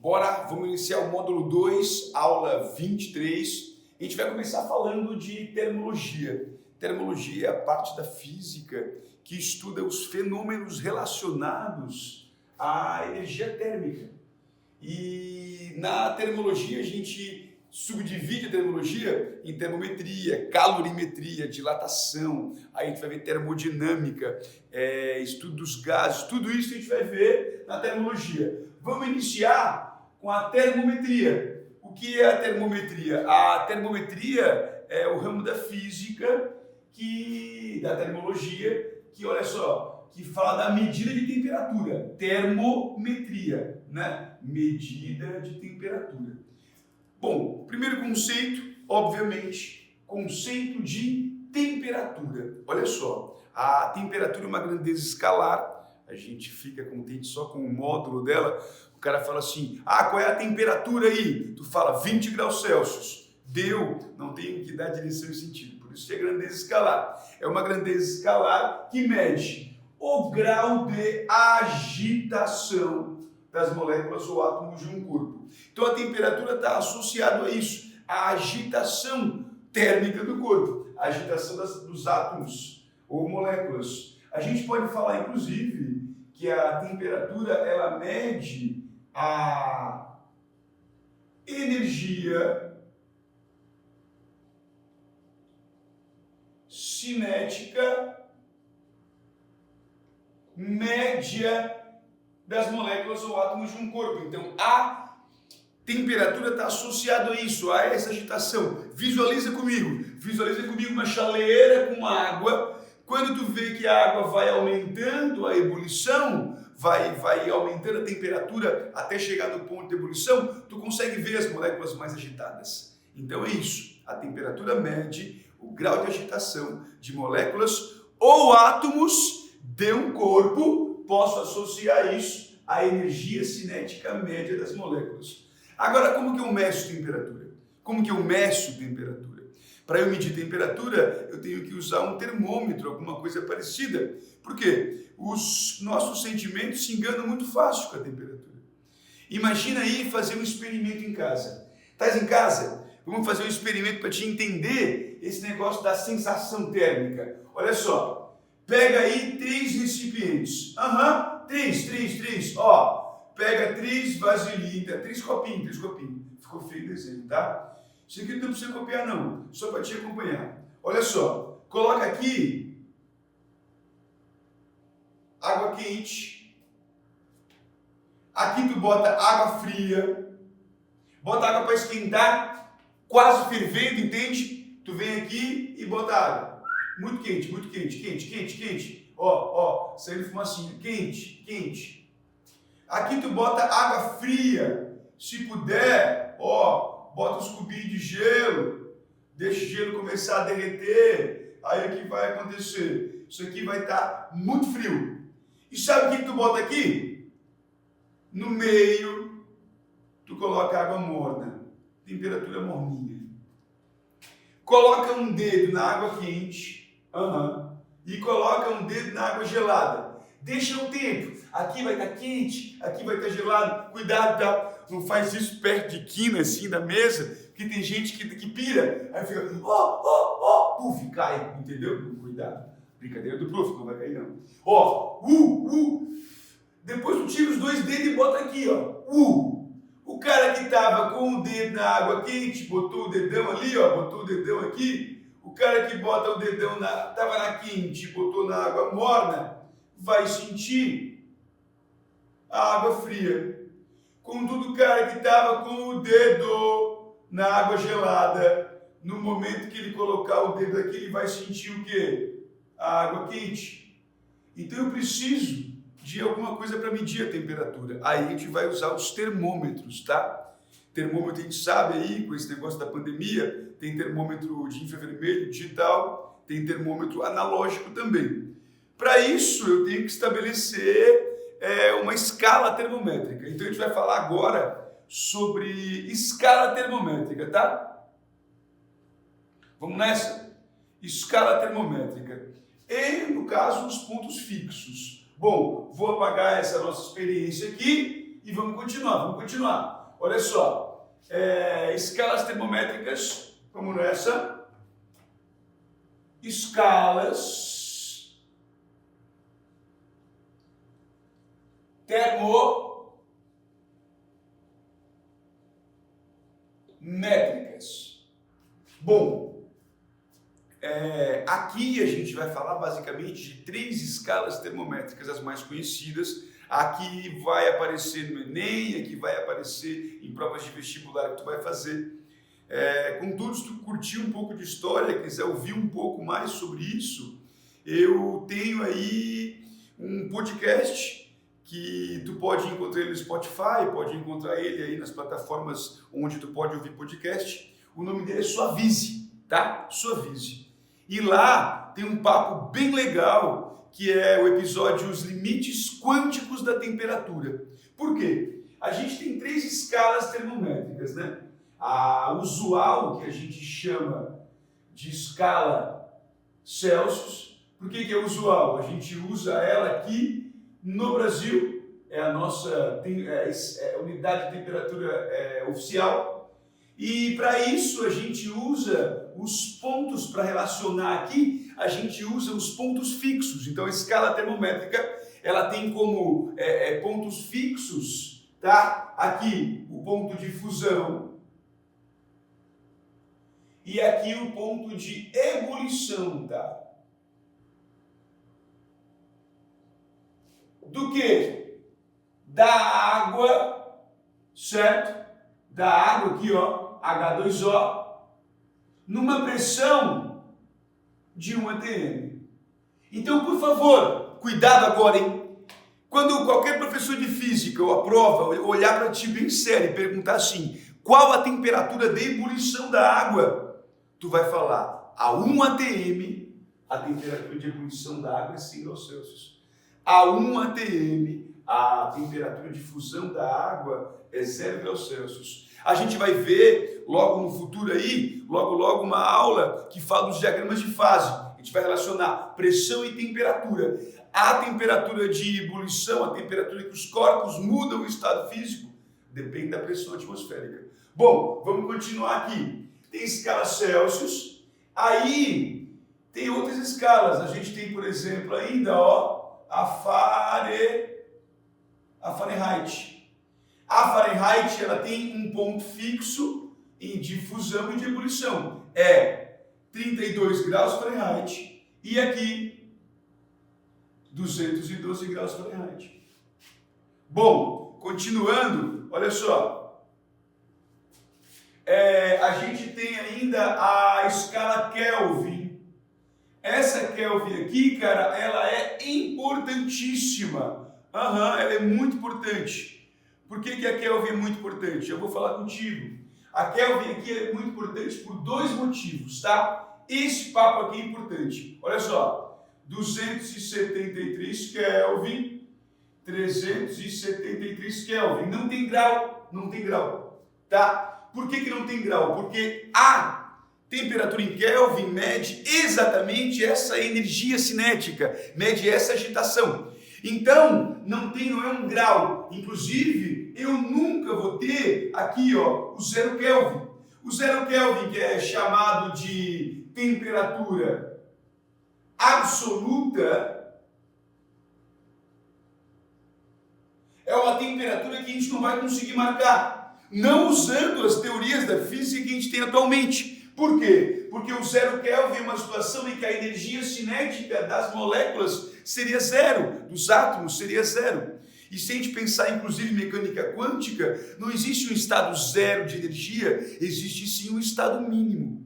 Bora, vamos iniciar o módulo 2, aula 23. A gente vai começar falando de termologia. Termologia é a parte da física que estuda os fenômenos relacionados à energia térmica. E na termologia a gente subdivide a termologia em termometria, calorimetria, dilatação, aí a gente vai ver termodinâmica, estudo dos gases, tudo isso a gente vai ver na termologia. Vamos iniciar com a termometria. O que é a termometria? A termometria é o ramo da física, da termologia, que olha só, que fala da medida de temperatura. Termometria, né? Medida de temperatura. Bom, primeiro conceito, obviamente, conceito de temperatura. Olha só, a temperatura é uma grandeza escalar, a gente fica contente só com o módulo dela. O cara fala assim, qual é a temperatura aí? Tu fala 20 graus Celsius. Deu, não tem que dar direção e sentido, por isso é grandeza escalar. É uma grandeza escalar que mede o grau de agitação das moléculas ou átomos de um corpo. Então a temperatura está associada a isso, a agitação térmica do corpo, a agitação dos átomos ou moléculas. A gente pode falar, inclusive, que a temperatura ela mede a energia cinética média das moléculas ou átomos de um corpo. Então, a temperatura está associada a isso, a essa agitação. Visualiza comigo uma chaleira com água. Quando tu vê que a água vai aumentando a ebulição, vai aumentando a temperatura até chegar no ponto de ebulição, tu consegue ver as moléculas mais agitadas. Então é isso, a temperatura mede o grau de agitação de moléculas ou átomos de um corpo. Posso associar isso à energia cinética média das moléculas. Agora, como que eu meço temperatura? Para eu medir temperatura, eu tenho que usar um termômetro, alguma coisa parecida. Por quê? Os nossos sentimentos se enganam muito fácil com a temperatura. Imagina aí fazer um experimento em casa. Estás em casa? Vamos fazer um experimento para te entender esse negócio da sensação térmica. Olha só, pega aí 3 recipientes. Três. Pega 3 vasilhinhas, 3 copinhos. Ficou feio o desenho, tá? Isso aqui não precisa copiar não, só para te acompanhar. Olha só, coloca aqui água quente. Aqui tu bota água fria. Bota água para esquentar, quase fervendo, entende? Tu vem aqui e bota água. Muito quente. Saindo fumacinha, quente. Aqui tu bota água fria. Se puder, bota uns cubinhos de gelo, deixa o gelo começar a derreter, aí o que vai acontecer? Isso aqui vai estar muito frio. E sabe o que tu bota aqui? No meio, tu coloca água morna, temperatura morninha. Coloca um dedo na água quente, e coloca um dedo na água gelada. Deixa o tempo. Aqui vai estar quente, aqui vai estar gelado. Cuidado, tá? Não faz isso perto de quina, assim, da mesa, porque tem gente que pira. Aí fica, puf, cai, entendeu? Cuidado. Brincadeira do prof, não vai cair não. Depois tu tira os 2 dedos e bota aqui, O cara que estava com o dedo na água quente, botou o dedão ali, botou o dedão aqui. O cara que bota o dedão estava na quente, botou na água morna, vai sentir a água fria. Contudo, o cara que estava com o dedo na água gelada, no momento que ele colocar o dedo aqui, ele vai sentir o quê? A água quente. Então eu preciso de alguma coisa para medir a temperatura. Aí a gente vai usar os termômetros, tá? Termômetro a gente sabe aí, com esse negócio da pandemia, tem termômetro de infravermelho, digital, tem termômetro analógico também. Para isso eu tenho que estabelecer uma escala termométrica. Então a gente vai falar agora sobre escala termométrica, tá? Vamos nessa? Escala termométrica. E, no caso, os pontos fixos. Bom, vou apagar essa nossa experiência aqui e vamos continuar. Olha só, escalas termométricas, como nessa, escalas termométricas. Bom, aqui a gente vai falar basicamente de 3 escalas termométricas, as mais conhecidas. Aqui vai aparecer no Enem, aqui vai aparecer em provas de vestibular que tu vai fazer. Contudo, se tu curtir um pouco de história, quiser ouvir um pouco mais sobre isso, eu tenho aí um podcast que tu pode encontrar ele no Spotify, pode encontrar ele aí nas plataformas onde tu pode ouvir podcast. O nome dele é Suavize, tá? Suavize. E lá tem um papo bem legal, que é o episódio Os Limites Quânticos da Temperatura. Por quê? A gente tem 3 escalas termométricas, né? A usual, que a gente chama de escala Celsius. Por que é usual? A gente usa ela aqui no Brasil, é a nossa unidade de temperatura oficial. E para isso a gente usa os pontos, para relacionar aqui, a gente usa os pontos fixos. Então a escala termométrica, ela tem como pontos fixos, tá? Aqui o ponto de fusão e aqui o ponto de ebulição, tá? Do que? Da água, certo? Da água aqui, ó, H2O, numa pressão de 1 atm. Então, por favor, cuidado agora, hein? Quando qualquer professor de física ou a prova olhar para ti bem sério e perguntar assim, qual a temperatura de ebulição da água? Tu vai falar, a 1 atm, a temperatura de ebulição da água é 100 graus Celsius. A 1 atm, a temperatura de fusão da água é 0 graus Celsius. A gente vai ver logo no futuro aí, logo uma aula que fala dos diagramas de fase. A gente vai relacionar pressão e temperatura. A temperatura de ebulição, a temperatura que os corpos mudam o estado físico, depende da pressão atmosférica. Bom, vamos continuar aqui. Tem escala Celsius, aí tem outras escalas. A gente tem, por exemplo, ainda, ó, a Fahrenheit. A Fahrenheit, ela tem um ponto fixo de fusão e de ebulição. É 32 graus Fahrenheit e aqui 212 graus Fahrenheit. Bom, continuando, olha só. A gente tem ainda a escala Kelvin. Essa Kelvin aqui, cara, ela é importantíssima. Ela é muito importante. Por que a Kelvin é muito importante? Eu vou falar contigo. A Kelvin aqui é muito importante por 2 motivos, tá? Esse papo aqui é importante. Olha só, 273 Kelvin, 373 Kelvin. Não tem grau, tá? Por que não tem grau? Porque a temperatura em Kelvin mede exatamente essa energia cinética, mede essa agitação. Então, não é um grau. Inclusive, eu nunca vou ter aqui, ó, o 0 Kelvin. O 0 Kelvin, que é chamado de temperatura absoluta, é uma temperatura que a gente não vai conseguir marcar, não usando as teorias da física que a gente tem atualmente. Por quê? Porque o 0 Kelvin é uma situação em que a energia cinética das moléculas seria 0, dos átomos seria 0. E se a gente pensar, inclusive, em mecânica quântica, não existe um estado 0 de energia, existe sim um estado mínimo.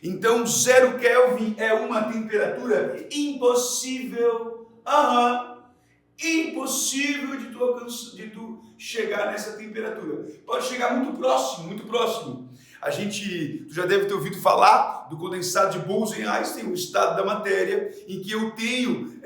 Então, 0 Kelvin é uma temperatura impossível, impossível de tu chegar nessa temperatura. Pode chegar muito próximo, muito próximo. Tu já deve ter ouvido falar do condensado de Bose-Einstein, o estado da matéria, em que eu tenho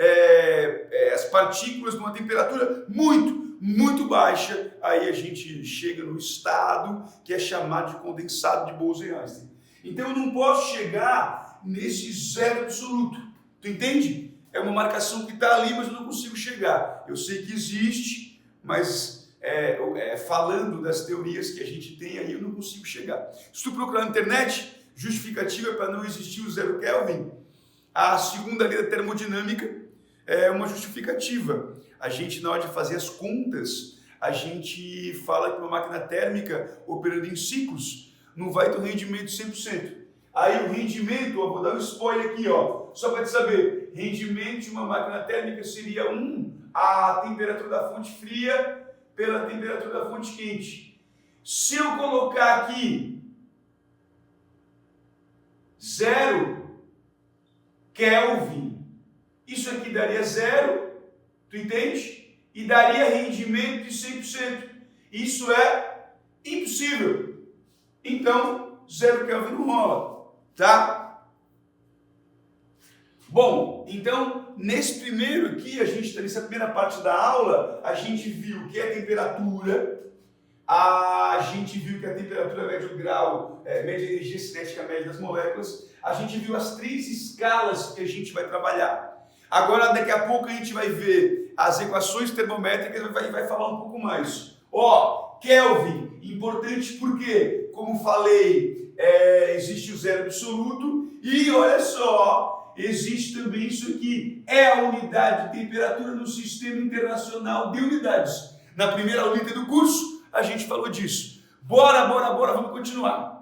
as partículas numa temperatura muito, muito baixa. Aí a gente chega no estado que é chamado de condensado de Bose-Einstein. Então eu não posso chegar nesse 0 absoluto. Tu entende? É uma marcação que está ali, mas eu não consigo chegar. Eu sei que existe, mas falando das teorias que a gente tem, aí eu não consigo chegar. Se tu procurar na internet, justificativa para não existir o 0 Kelvin, a segunda lei da termodinâmica é uma justificativa. A gente, na hora de fazer as contas, a gente fala que uma máquina térmica operando em ciclos não vai ter um rendimento 100%. Aí o rendimento, vou dar um spoiler aqui, só para te saber, rendimento de uma máquina térmica seria a temperatura da fonte fria pela temperatura da fonte quente. Se eu colocar aqui 0 Kelvin, isso aqui daria 0, tu entende? E daria rendimento de 100%. Isso é impossível. Então, 0 Kelvin não rola, tá? Bom, então, nesse primeiro aqui, nessa primeira parte da aula, a gente viu que é a temperatura, a gente viu que a temperatura média do grau, média energia cinética média das moléculas, a gente viu as 3 escalas que a gente vai trabalhar. Agora, daqui a pouco, a gente vai ver as equações termométricas e vai falar um pouco mais. Kelvin, importante porque, como falei, existe o zero absoluto e, olha só, existe também isso aqui, é a unidade de temperatura no Sistema Internacional de Unidades. Na primeira aula do curso, a gente falou disso. Bora, vamos continuar.